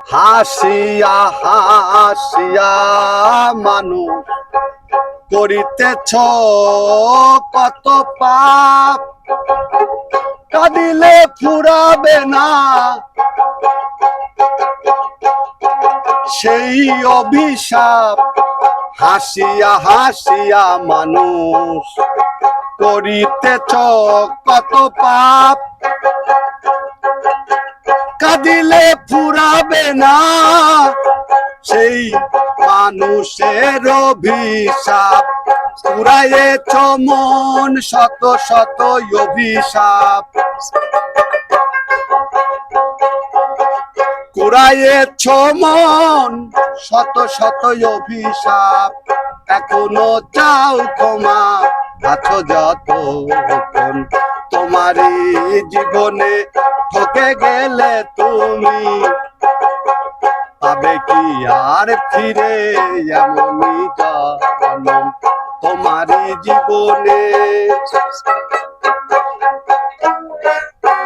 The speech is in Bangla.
হাসিয়া হাসিয়া মানুষ করিতেছ কত পাপ, কাঁদিলে ফুরাবে না সেই অভিশাপ। হাসিয়া হাসিয়া মানুষ করিতেছ কত পাপ, কাঁদিলে ফুরাবে না সেই মানুষের অভিশাপ। পুরাইয়েছ মন শত শত অভিশাপ, কুড়াইয়েছ মন শত শত অভিশাপ। এখনো চাও ক্ষমা আছো যতক্ষণ, তোমারই জীবনে ঠকে গেলে তুমি পাবে কি আর ফিরে এমনই জনম তোমারই জীবনে।